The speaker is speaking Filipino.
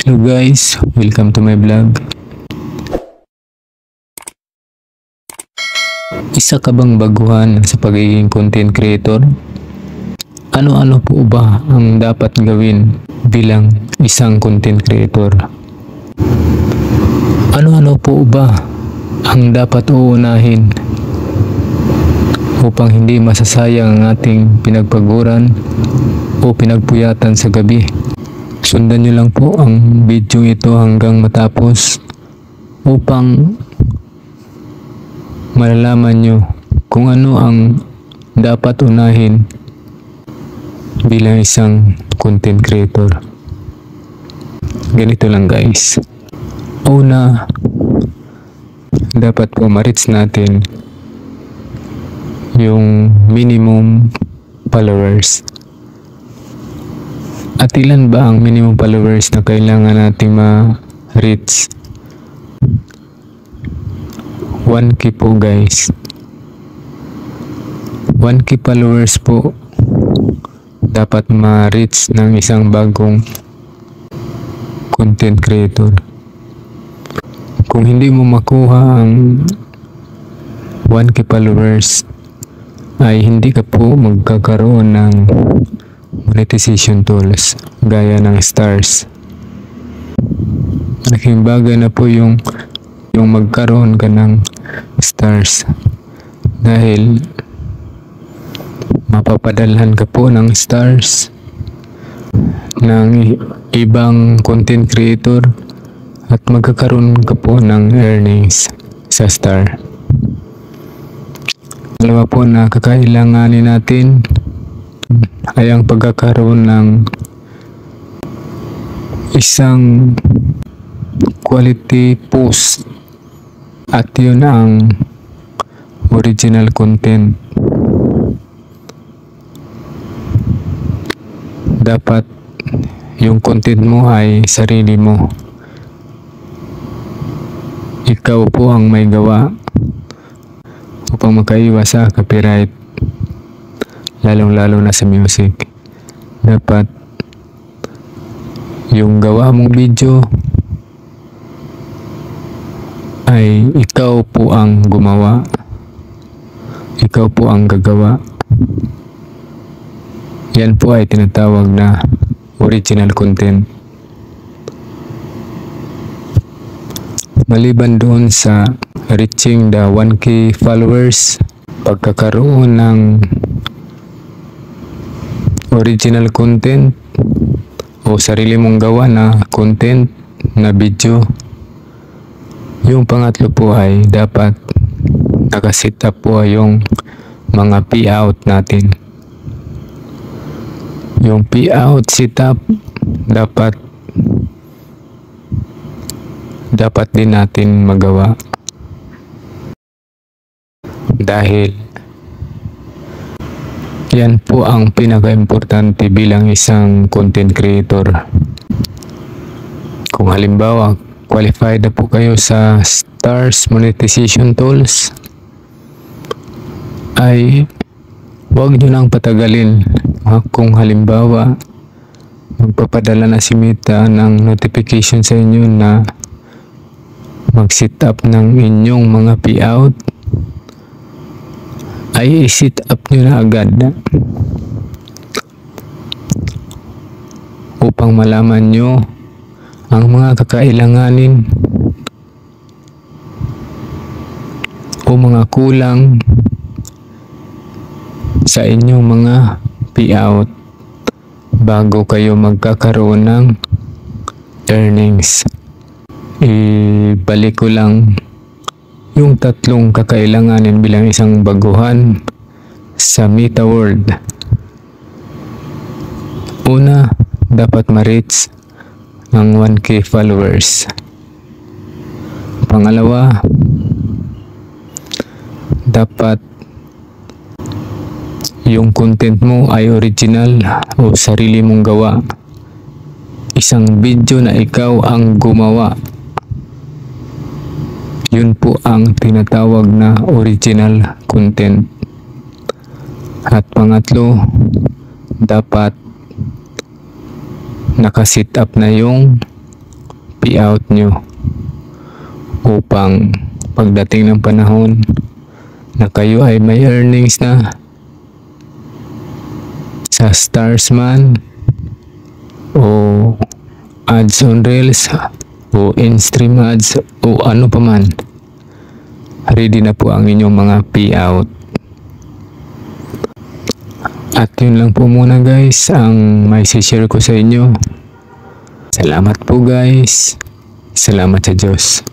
Hello guys, welcome to my vlog. Isa ka bang baguhan sa pagiging content creator? Ano-ano po ba ang dapat gawin bilang isang content creator? Ano-ano po ba ang dapat uunahin upang hindi masasayang ang ating pinagpaguran o pinagpuyatan sa gabi? Sundan nyo lang po ang video ito hanggang matapos upang malalaman nyo kung ano ang dapat unahin bilang isang content creator. Ganito lang guys. Una, dapat po ma-reach natin yung minimum followers. At ilan ba ang minimum followers na kailangan nating ma-reach? 1K po guys. 1K followers po dapat ma-reach ng isang bagong content creator. Kung hindi mo makuha ang 1K followers ay hindi ka po magkakaroon ng monetization tools gaya ng stars. Malaking bagay na po yung magkaroon ka ng stars dahil mapapadalhan ka po ng stars ng ibang content creator at magkakaroon ka po ng earnings sa star. Dalawa po na kakailanganin natin ay ang pagkakaroon ng isang quality post at yun ang original content. Dapat yung content mo ay sarili mo. Ikaw po ang may gawa upang makaiwas sa copyright, lalong-lalo na sa music. Dapat yung gawa mong video ay ikaw po ang gumawa, ikaw po ang gagawa. Yan po ay tinatawag na original content. Maliban doon sa reaching the 1K followers, pagkakaroon ng original content o sarili mong gawa na content na video, yung pangatlo po ay dapat nakasit up po yung mga payout natin. Yung payout setup dapat din natin magawa dahil yan po ang pinaka-importante bilang isang content creator. Kung halimbawa qualified na po kayo sa stars monetization tools, ay huwag nyo nang patagalin. Kung halimbawa magpapadala na si Meta ng notification sa inyo na mag-set up ng inyong mga payout, ay i-set up nyo na agad upang malaman nyo ang mga kakailanganin o mga kulang sa inyong mga payout bago kayo magkakaroon ng earnings. Ibalik ko lang yung tatlong kakailanganin bilang isang baguhan sa Meta World. Una, dapat ma-reach ang 1K followers. Pangalawa, dapat yung content mo ay original o sarili mong gawa. Isang video na ikaw ang gumawa. Yun po ang tinatawag na original content. At pangatlo, dapat nakasit up na yung payout nyo upang pagdating ng panahon na kayo ay may earnings na sa Stars man o ads on Reels o in-stream ads o ano pa man, ready na po ang inyong mga payout. At yun lang po muna guys ang may share ko sa inyo. Salamat po guys. Salamat sa Diyos.